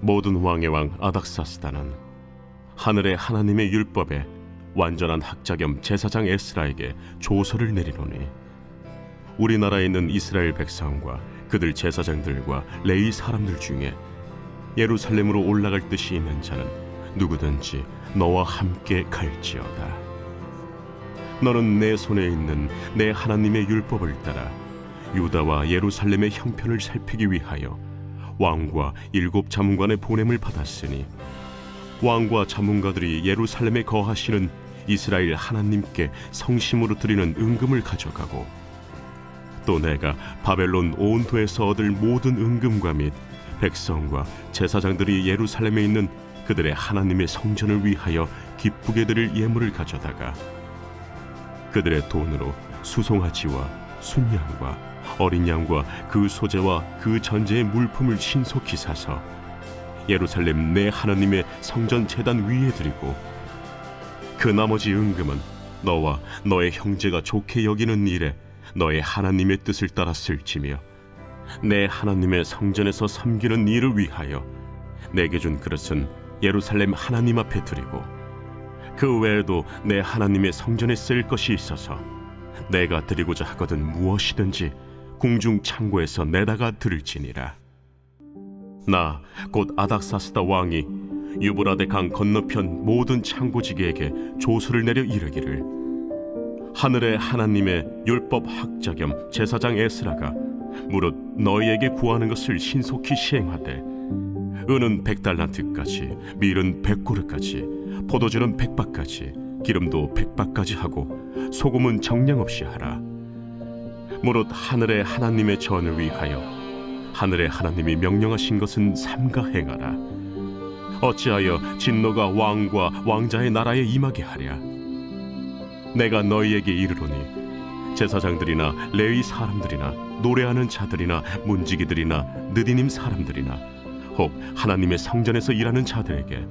모든 왕의 왕 아닥사스다는 하늘의 하나님의 율법에 완전한 학자 겸 제사장 에스라에게 조서를 내리노니 우리나라에 있는 이스라엘 백성과 그들 제사장들과 레위 사람들 중에 예루살렘으로 올라갈 뜻이 있는 자는 누구든지 너와 함께 갈지어다. 너는 내 손에 있는 내 하나님의 율법을 따라 유다와 예루살렘의 형편을 살피기 위하여 왕과 7 자문관의 보냄을 받았으니 왕과 자문가들이 예루살렘에 거하시는 이스라엘 하나님께 성심으로 드리는 은금을 가져가고 또 내가 바벨론 온 도에서 얻을 모든 은금과 및 백성과 제사장들이 예루살렘에 있는 그들의 하나님의 성전을 위하여 기쁘게 드릴 예물을 가져다가 그들의 돈으로 수송아지와 순양과 어린 양과 그 소재와 그 전제의 물품을 신속히 사서 예루살렘 내 하나님의 성전 제단 위에 드리고 그 나머지 은금은 너와 너의 형제가 좋게 여기는 일에 너의 하나님의 뜻을 따라 쓸지며 내 하나님의 성전에서 섬기는 일을 위하여 내게 준 그릇은 예루살렘 하나님 앞에 드리고 그 외에도 내 하나님의 성전에 쓸 것이 있어서 내가 드리고자 하거든 무엇이든지 궁중 창고에서 내다가 드릴지니라. 나 곧 아닥사스다 왕이 유브라데 강 건너편 모든 창고지기에게 조서를 내려 이르기를 하늘의 하나님의 율법 학자 겸 제사장 에스라가 무릇 너희에게 구하는 것을 신속히 시행하되 은은 100달란트까지 밀은 100고르까지 포도주는 100바까지 기름도 100바까지 하고 소금은 정량 없이 하라. 무릇 하늘의 하나님의 전을 위하여 하늘의 하나님이 명령하신 것은 삼가 행하라. 어찌하여 진노가 왕과 왕자의 나라에 임하게 하랴. 내가 너희에게 이르노니 제사장들이나 레위 사람들이나 노래하는 자들이나 문지기들이나 느디님 사람들이나 혹 하나님의 성전에서 일하는 자들에게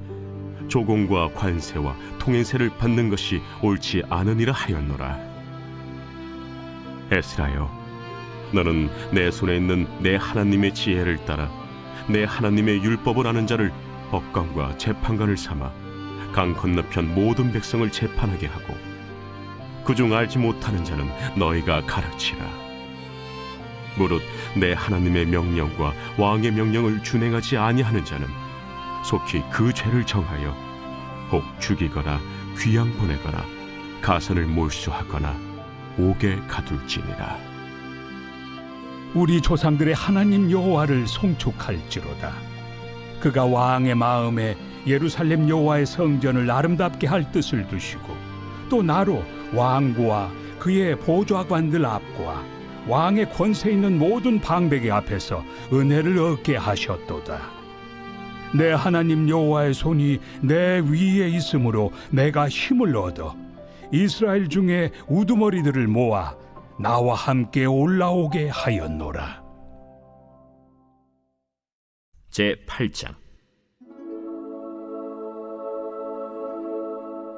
조공과 관세와 통행세를 받는 것이 옳지 않으니라 하였노라. 에스라여, 너는 내 손에 있는 내 하나님의 지혜를 따라 내 하나님의 율법을 아는 자를 법관과 재판관을 삼아 강 건너편 모든 백성을 재판하게 하고 그중 알지 못하는 자는 너희가 가르치라. 무릇 내 하나님의 명령과 왕의 명령을 준행하지 아니하는 자는 속히 그 죄를 정하여 혹 죽이거나 귀양 보내거나 가선을 몰수하거나 옥에 가둘지니라. 우리 조상들의 하나님 여호와를 송축할지로다. 그가 왕의 마음에 예루살렘 여호와의 성전을 아름답게 할 뜻을 두시고 또 나로 왕과 그의 보좌관들 앞과 왕의 권세 있는 모든 방백의 앞에서 은혜를 얻게 하셨도다. 내 하나님 여호와의 손이 내 위에 있으므로 내가 힘을 얻어 이스라엘 중에 우두머리들을 모아 나와 함께 올라오게 하였노라. 제8장.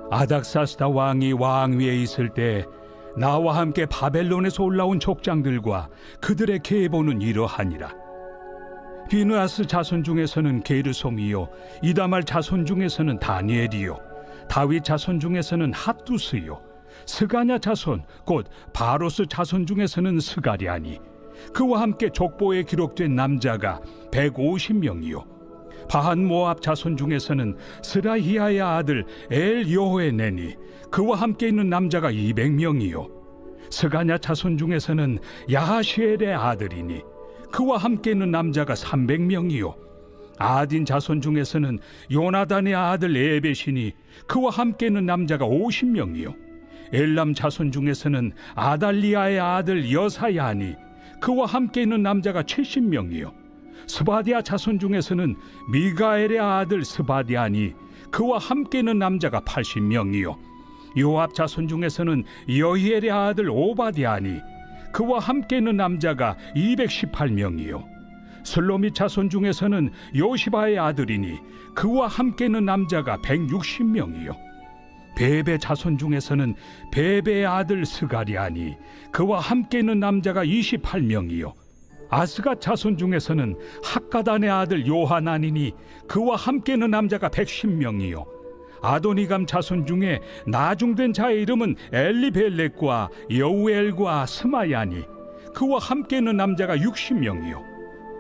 아닥사스다 왕이 왕위에 있을 때 나와 함께 바벨론에서 올라온 족장들과 그들의 계보는 이러하니라. 비느하스 자손 중에서는 게르솜이요, 이다말 자손 중에서는 다니엘이요, 다윗 자손 중에서는 핫두스요, 스가냐 자손 곧 바로스 자손 중에서는 스가랴니, 그와 함께 족보에 기록된 남자가 150명이요, 바한 모압 자손 중에서는 스라히야의 아들 엘 여호에네니, 그와 함께 있는 남자가 200명이요, 스가냐 자손 중에서는 야하시엘의 아들이니 그와 함께 있는 남자가 300명이요, 아딘 자손 중에서는 요나단의 아들 에벳이니 그와 함께 있는 남자가 50명이요, 엘람 자손 중에서는 아달리아의 아들 여사야니 그와 함께 있는 남자가 70명이요, 스바디아 자손 중에서는 미가엘의 아들 스바디아니 그와 함께 있는 남자가 80명이요, 요압 자손 중에서는 여히엘의 아들 오바디아니 그와 함께 있는 남자가 218명이요, 슬로밋 자손 중에서는 요시바의 아들이니 그와 함께 있는 남자가 160명이요, 베베 자손 중에서는 베베의 아들 스가리아니 그와 함께 있는 남자가 28명이요, 아스갓 자손 중에서는 학가단의 아들 요하나니니 그와 함께 있는 남자가 110명이요, 아도니감 자손 중에 나중된 자의 이름은 엘리벨렉과 여우엘과 스마야니 그와 함께 있는 남자가 60명이요,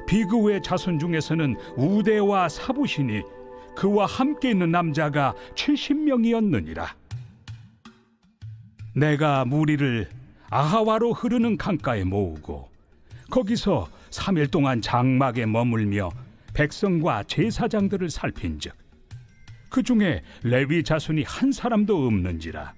비그우의 자손 중에서는 우데와 사부시니 그와 함께 있는 남자가 70명이었느니라. 내가 무리를 아하와로 흐르는 강가에 모으고 거기서 3일 동안 장막에 머물며 백성과 제사장들을 살핀즉 그 중에 레위 자손이 한 사람도 없는지라.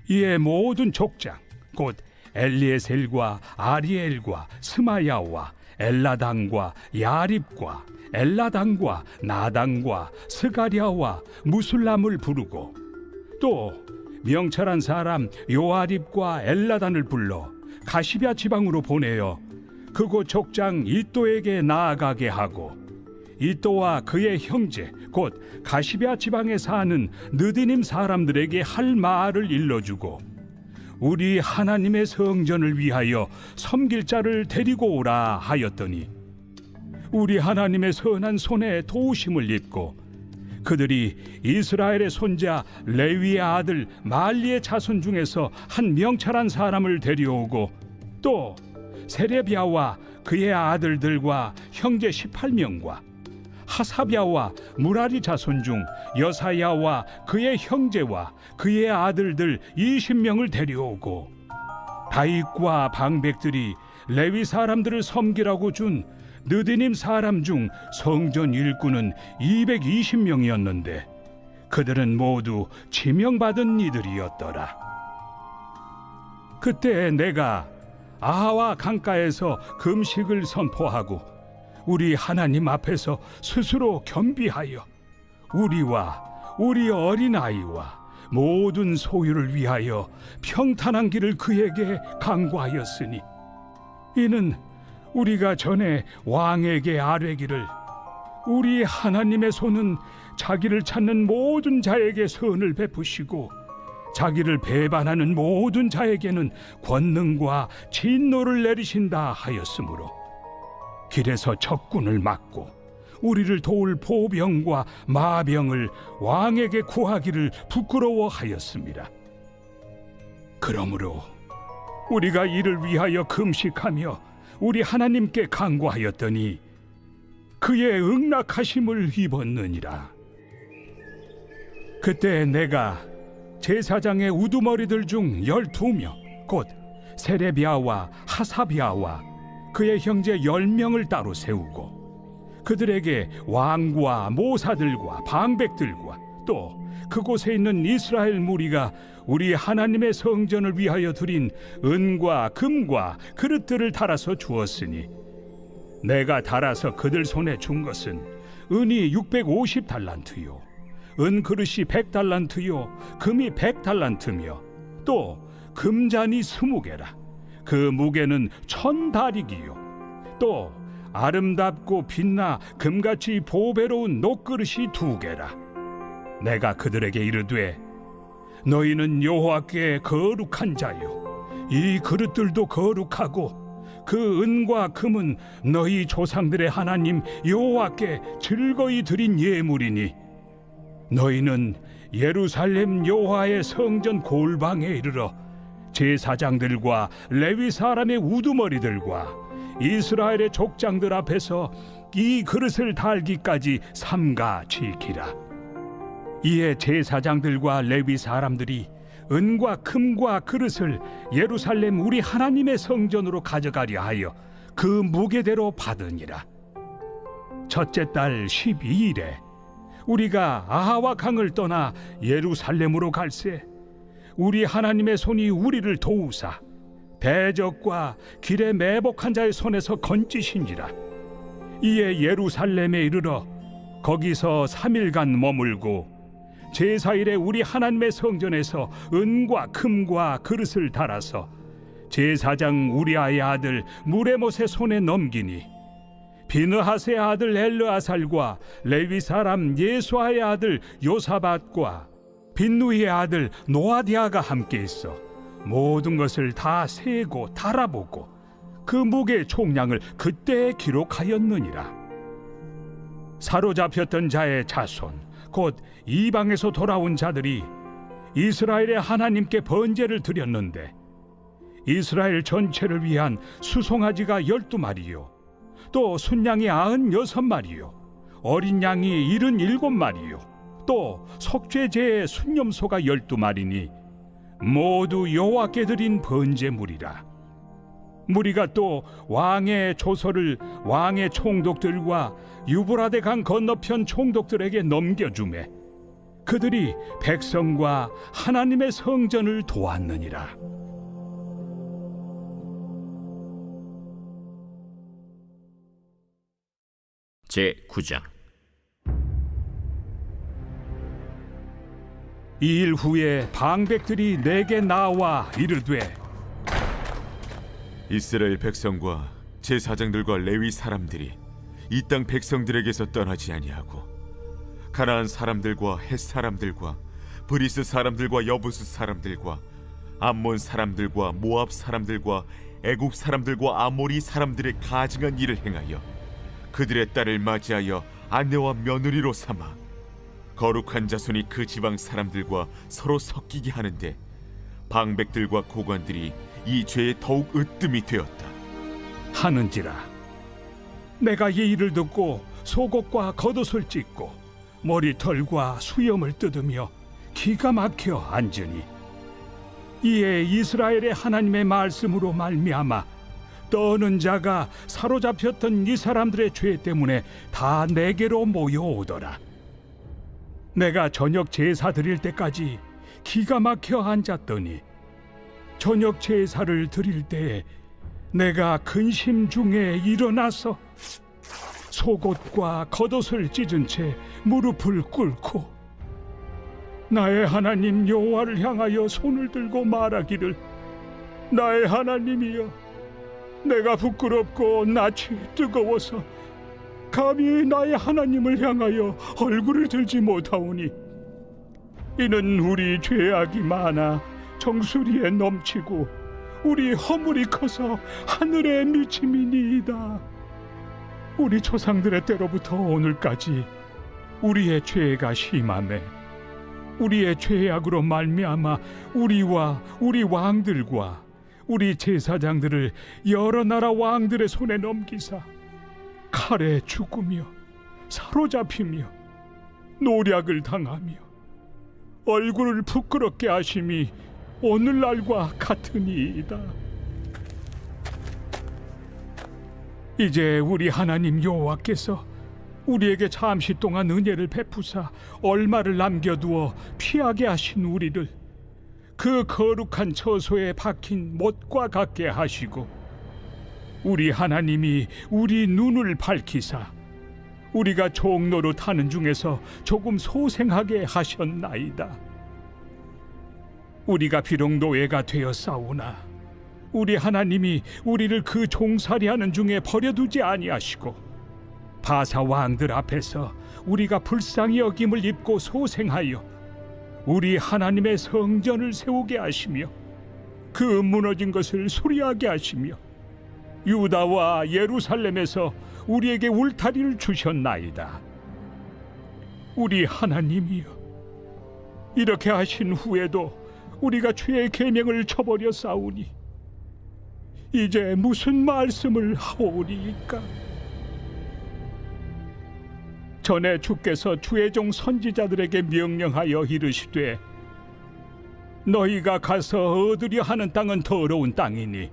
이에 모든 족장 곧 엘리에셀과 아리엘과 스마야와 엘라당과 야립과 엘라당과 나당과 스가랴와 무술람을 부르고 또 명철한 사람 요아립과 엘라단을 불러 가시비아 지방으로 보내어 그곳 족장 이또에게 나아가게 하고 이또와 그의 형제 곧 가시비아 지방에 사는 느디님 사람들에게 할 말을 일러주고 우리 하나님의 성전을 위하여 섬길 자를 데리고 오라 하였더니 우리 하나님의 선한 손에 도우심을 입고 그들이 이스라엘의 손자 레위의 아들 말리의 자손 중에서 한 명철한 사람을 데려오고 또 세레비아와 그의 아들들과 형제 18명과 하사비아와 무라리 자손 중 여사야와 그의 형제와 그의 아들들 20명을 데려오고 다윗과 방백들이 레위 사람들을 섬기라고 준 느디님 사람 중 성전 일꾼은 220명이었는데 그들은 모두 지명받은 이들이었더라. 그때 내가 아하와 강가에서 금식을 선포하고 우리 하나님 앞에서 스스로 겸비하여 우리와 우리 어린아이와 모든 소유를 위하여 평탄한 길을 그에게 강구하였으니 이는 우리가 전에 왕에게 아뢰기를 우리 하나님의 손은 자기를 찾는 모든 자에게 선을 베푸시고 자기를 배반하는 모든 자에게는 권능과 진노를 내리신다 하였으므로 길에서 적군을 막고 우리를 도울 보병과 마병을 왕에게 구하기를 부끄러워하였습니다. 그러므로 우리가 이를 위하여 금식하며 우리 하나님께 간구하였더니 그의 응낙하심을 입었느니라. 그때 내가 제사장의 우두머리들 중 12명 곧 세레비아와 하사비아와 그의 형제 10명을 따로 세우고 그들에게 왕과 모사들과 방백들과 또 그곳에 있는 이스라엘 무리가 우리 하나님의 성전을 위하여 드린 은과 금과 그릇들을 달아서 주었으니 내가 달아서 그들 손에 준 것은 은이 650달란트요 은그릇이 100달란트요 금이 100달란트며 또 금잔이 20개라 그 무게는 1000다리기요 또 아름답고 빛나 금같이 보배로운 녹그릇이 2개라 내가 그들에게 이르되 너희는 여호와께 거룩한 자요 이 그릇들도 거룩하고 그 은과 금은 너희 조상들의 하나님 여호와께 즐거이 드린 예물이니 너희는 예루살렘 여호와의 성전 골방에 이르러 제사장들과 레위 사람의 우두머리들과 이스라엘의 족장들 앞에서 이 그릇을 달기까지 삼가 지키라. 이에 제사장들과 레위 사람들이 은과 금과 그릇을 예루살렘 우리 하나님의 성전으로 가져가려 하여 그 무게대로 받으니라. 첫째 달 12일에 우리가 아하와 강을 떠나 예루살렘으로 갈새 우리 하나님의 손이 우리를 도우사 대적과 길에 매복한 자의 손에서 건지신지라. 이에 예루살렘에 이르러 거기서 3일간 머물고 제사일에 우리 하나님의 성전에서 은과 금과 그릇을 달아서 제사장 우리아의 아들 무레못의 손에 넘기니 비느하스의 아들 엘르아살과 레위 사람 예수아의 아들 요사밧과 빈누이의 아들 노아디아가 함께 있어 모든 것을 다 세고 달아보고 그 무게의 총량을 그때에 기록하였느니라. 사로잡혔던 자의 자손 곧 이방에서 돌아온 자들이 이스라엘의 하나님께 번제를 드렸는데 이스라엘 전체를 위한 수송아지가 12마리요 또 순양이 96마리요 어린 양이 77마리요 또 속죄제의 순념소가 12마리니 모두 여호와께 드린 번제물이라. 무리가 또 왕의 조서를 왕의 총독들과 유브라데 강 건너편 총독들에게 넘겨주매 그들이 백성과 하나님의 성전을 도왔느니라. 제9장. 이 일 후에 방백들이 내게 나와 이르되 이스라엘 백성과 제사장들과 레위 사람들이 이 땅 백성들에게서 떠나지 아니하고 가나안 사람들과 헷 사람들과 브리스 사람들과 여부스 사람들과 암몬 사람들과 모압 사람들과 애굽 사람들과 아모리 사람들의 가증한 일을 행하여 그들의 딸을 맞이하여 아내와 며느리로 삼아 거룩한 자손이 그 지방 사람들과 서로 섞이게 하는데 방백들과 고관들이 이 죄에 더욱 으뜸이 되었다 하는지라. 내가 이 일을 듣고 속옷과 겉옷을 찢고 머리털과 수염을 뜯으며 기가 막혀 앉으니 이에 이스라엘의 하나님의 말씀으로 말미암아 떠는 자가 사로잡혔던 이 사람들의 죄 때문에 다 내게로 모여오더라. 내가 저녁 제사 드릴 때까지 기가 막혀 앉았더니 저녁 제사를 드릴 때에 내가 근심 중에 일어나서 속옷과 겉옷을 찢은 채 무릎을 꿇고 나의 하나님 여호와를 향하여 손을 들고 말하기를 나의 하나님이여 내가 부끄럽고 낯이 뜨거워서 감히 나의 하나님을 향하여 얼굴을 들지 못하오니 이는 우리 죄악이 많아 정수리에 넘치고 우리 허물이 커서 하늘에 미침이니이다. 우리 조상들의 때로부터 오늘까지 우리의 죄가 심하매 우리의 죄악으로 말미암아 우리와 우리 왕들과 우리 제사장들을 여러 나라 왕들의 손에 넘기사 칼에 죽으며 사로잡히며 노략을 당하며 얼굴을 부끄럽게 하심이 오늘날과 같으니이다. 이제 우리 하나님 여호와께서 우리에게 잠시 동안 은혜를 베푸사 얼마를 남겨두어 피하게 하신 우리를 그 거룩한 처소에 박힌 못과 같게 하시고, 우리 하나님이 우리 눈을 밝히사 우리가 종노릇 하는 중에서 조금 소생하게 하셨나이다. 우리가 비록 노예가 되었사오나 우리 하나님이 우리를 그 종살이하는 중에 버려두지 아니하시고, 바사 왕들 앞에서 우리가 불쌍히 여김을 입고 소생하여 우리 하나님의 성전을 세우게 하시며 그 무너진 것을 수리하게 하시며 유다와 예루살렘에서 우리에게 울타리를 주셨나이다. 우리 하나님이여, 이렇게 하신 후에도 우리가 주의 계명을 저버려 싸우니 이제 무슨 말씀을 하오리이까? 전에 주께서 주의 종 선지자들에게 명령하여 이르시되, 너희가 가서 얻으려 하는 땅은 더러운 땅이니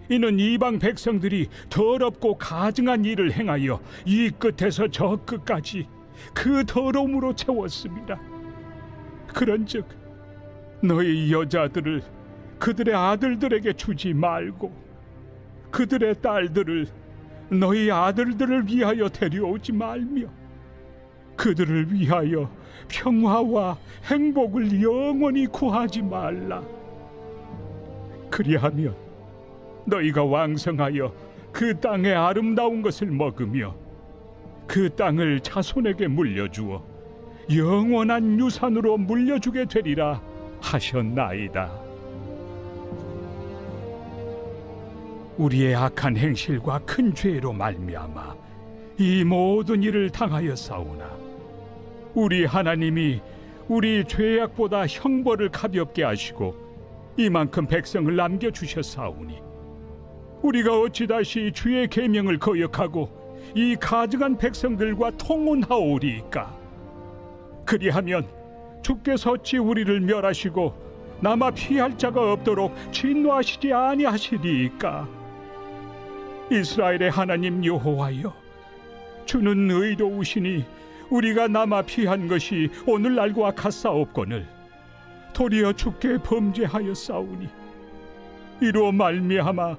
이는 이방 백성들이 더럽고 가증한 일을 행하여 이 끝에서 저 끝까지 그 더러움으로 채웠습니다. 그런즉 너희 여자들을 그들의 아들들에게 주지 말고 그들의 딸들을 너희 아들들을 위하여 데려오지 말며 그들을 위하여 평화와 행복을 영원히 구하지 말라. 그리하면 너희가 왕성하여 그 땅의 아름다운 것을 먹으며 그 땅을 자손에게 물려주어 영원한 유산으로 물려주게 되리라 하셨나이다. 우리의 악한 행실과 큰 죄로 말미암아 이 모든 일을 당하였사오나 우리 하나님이 우리 죄악보다 형벌을 가볍게 하시고 이만큼 백성을 남겨주셨사오니 우리가 어찌 다시 주의 계명을 거역하고 이 가증한 백성들과 통혼하오리이까? 그리하면 주께서 어찌 우리를 멸하시고 남아 피할 자가 없도록 진노하시지 아니하시리이까? 이스라엘의 하나님 여호와여, 주는 의로우시니 우리가 남아 피한 것이 오늘날과 같사옵거늘 도리어 주께 범죄하였사오니 이로 말미암아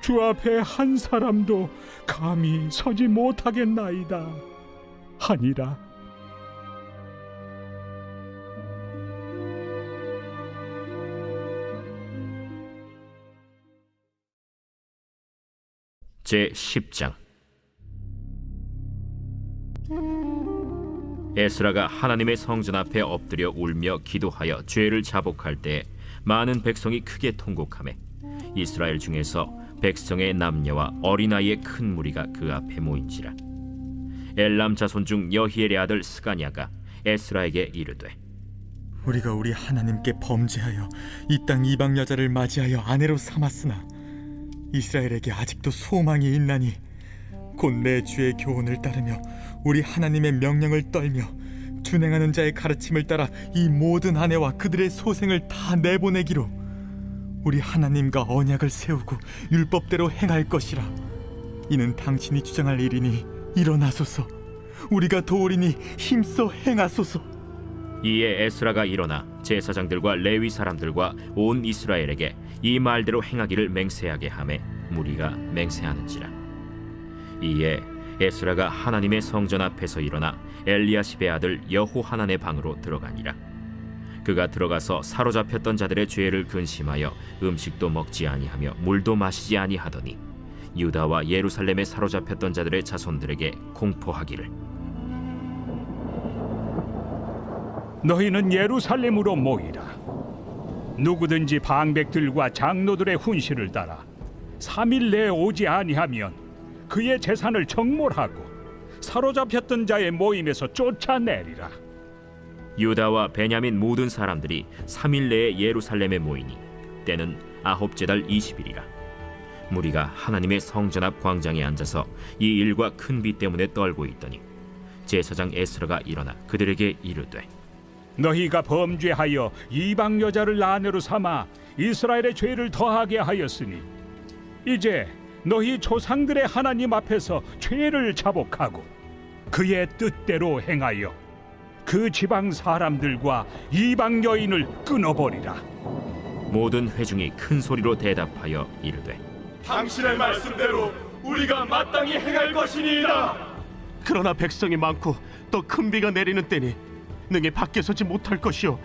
주 앞에 한 사람도 감히 서지 못하겠나이다 하니라. 제10장. 에스라가 하나님의 성전 앞에 엎드려 울며 기도하여 죄를 자복할 때 많은 백성이 크게 통곡하매 이스라엘 중에서 백성의 남녀와 어린아이의 큰 무리가 그 앞에 모인지라. 엘람 자손 중 여히엘의 아들 스가냐가 에스라에게 이르되, 우리가 우리 하나님께 범죄하여 이 땅 이방 여자를 맞이하여 아내로 삼았으나 이스라엘에게 아직도 소망이 있나니 곧 내 주의 교훈을 따르며 우리 하나님의 명령을 떨며 준행하는 자의 가르침을 따라 이 모든 아내와 그들의 소생을 다 내보내기로 우리 하나님과 언약을 세우고 율법대로 행할 것이라. 이는 당신이 주장할 일이니 일어나소서. 우리가 도우리니 힘써 행하소서. 이에 에스라가 일어나 제사장들과 레위 사람들과 온 이스라엘에게 이 말대로 행하기를 맹세하게 하매 무리가 맹세하는지라. 이에 에스라가 하나님의 성전 앞에서 일어나 엘리야십의 아들 여호하난의 방으로 들어가니라. 그가 들어가서 사로잡혔던 자들의 죄를 근심하여 음식도 먹지 아니하며 물도 마시지 아니하더니 유다와 예루살렘에 사로잡혔던 자들의 자손들에게 공포하기를, 너희는 예루살렘으로 모이라. 누구든지 방백들과 장로들의 훈시를 따라 3일 내에 오지 아니하면 그의 재산을 정몰하고 사로잡혔던 자의 모임에서 쫓아내리라. 유다와 베냐민 모든 사람들이 3일 내에 예루살렘에 모이니 때는 아홉째 달 20일이라. 무리가 하나님의 성전 앞 광장에 앉아서 이 일과 큰 비 때문에 떨고 있더니 제사장 에스라가 일어나 그들에게 이르되, 너희가 범죄하여 이방 여자를 아내로 삼아 이스라엘의 죄를 더하게 하였으니 이제 너희 조상들의 하나님 앞에서 죄를 자복하고 그의 뜻대로 행하여 그 지방 사람들과 이방 여인을 끊어버리라. 모든 회중이 큰 소리로 대답하여 이르되 당신의 말씀대로 우리가 마땅히 행할 것이니이다. 그러나 백성이 많고 또 큰 비가 내리는 때니 능히 밖에 서지 못할 것이요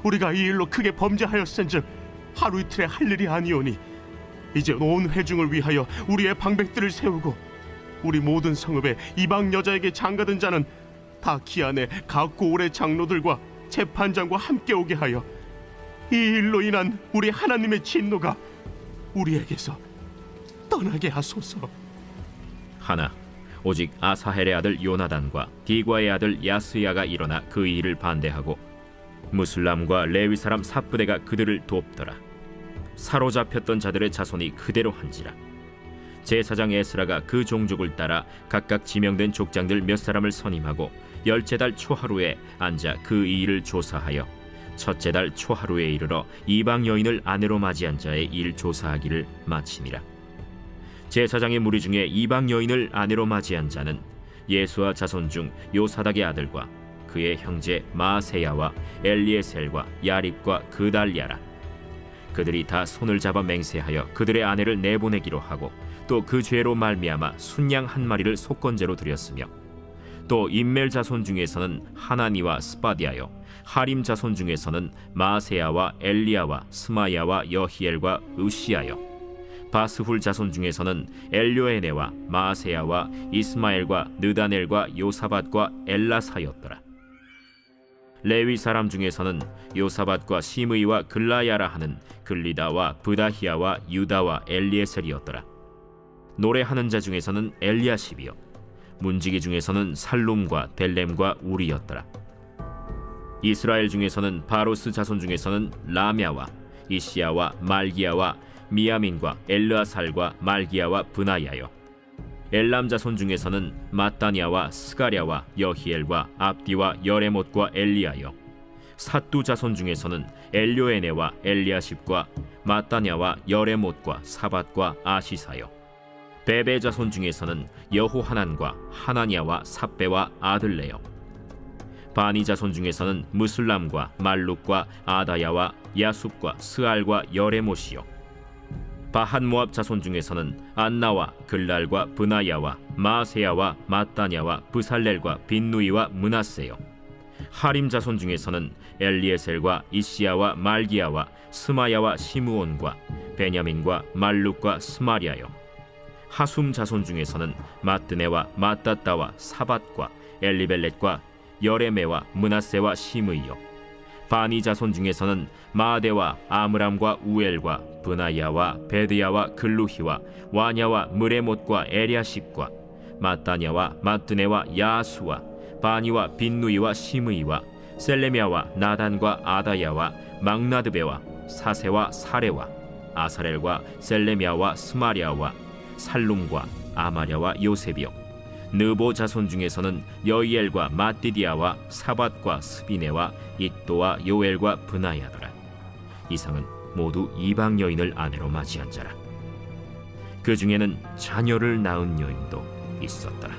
우리가 이 일로 크게 범죄하였은즉 하루 이틀에 할 일이 아니오니 이제 온 회중을 위하여 우리의 방백들을 세우고 우리 모든 성읍에 이방 여자에게 장가든 자는 다 기한에 각고 올의 장로들과 재판장과 함께 오게 하여 이 일로 인한 우리 하나님의 진노가 우리에게서 떠나게 하소서. 하나 오직 아사헬의 아들 요나단과 디과의 아들 야스야가 일어나 그 일을 반대하고 무슬람과 레위 사람 삽부대가 그들을 돕더라. 사로잡혔던 자들의 자손이 그대로 한지라. 제사장 에스라가 그 종족을 따라 각각 지명된 족장들 몇 사람을 선임하고 10째 달 초하루에 앉아 그 일을 조사하여 첫째 달 초하루에 이르러 이방 여인을 아내로 맞이한 자의 일 조사하기를 마치니라. 제사장의 무리 중에 이방 여인을 아내로 맞이한 자는 예수와 자손 중 요사닥의 아들과 그의 형제 마세야와 엘리에셀과 야립과 그달랴라. 그들이 다 손을 잡아 맹세하여 그들의 아내를 내보내기로 하고 또 그 죄로 말미암아 순양 한 마리를 속건제로 드렸으며 또 임멜 자손 중에서는 하나니와 스바디아요 하림 자손 중에서는 마세야와 엘리야와 스마야와 여히엘과 으시야요 바스훌 자손 중에서는 엘료에네와 마세야와 이스마엘과 느다넬과 요사밧과 엘라사였더라. 레위 사람 중에서는 요사밧과 시므이와 글라야라 하는 글리다와 브다히야와 유다와 엘리에셀이었더라. 노래하는 자 중에서는 엘리야십이요 문지기 중에서는 살룸과 델렘과 우리였더라. 이스라엘 중에서는 바로스 자손 중에서는 라мя와 이시야와 말기야와 미야민과 엘르아살과 말기야와 브나야요 엘람 자손 중에서는 마따냐와 스가랴와 여히엘과 압디와 여레못과 엘리야요 삿두 자손 중에서는 엘료에네와 엘리아십과 마따냐와 여레못과 사밧과 아시사요 베베 자손 중에서는 여호하난과 하나냐와 삽베와 아들레요 바니 자손 중에서는 무슬람과 말룩과 아다야와 야숲과 스알과 여레못이요 바한 모압 자손 중에서는 안나와 글랄과 브나야와 마세야와 마따냐와 브살렐과 빈누이와 므낫세요 하림 자손 중에서는 엘리에셀과 이시야와 말기야와 스마야와 시므온과 베냐민과 말룩과 스마리아요 하숨 자손 중에서는 마뜨네와 마따따와 사밧과 엘리벨렛과 여레메와 므낫세와 시므이요 바니 자손 중에서는 마데와 아므람과 우엘과 브나야와 베드야와 글루히와 와냐와 무레못과 에리아십과 마따냐와 마뜨네와 야수와 바니와 빈누이와 시므이와 셀레미아와 나단과 아다야와 막나드베와 사세와 사레와 아사렐과 셀레미아와 스마리아와 살룸과 아마랴와 요셉이요 느보 자손 중에서는 여이엘과 마띠디아와 사밧과 스비네와 잇도와 요엘과 브나야더라. 이상은 모두 이방 여인을 아내로 맞이한 자라. 그 중에는 자녀를 낳은 여인도 있었더라.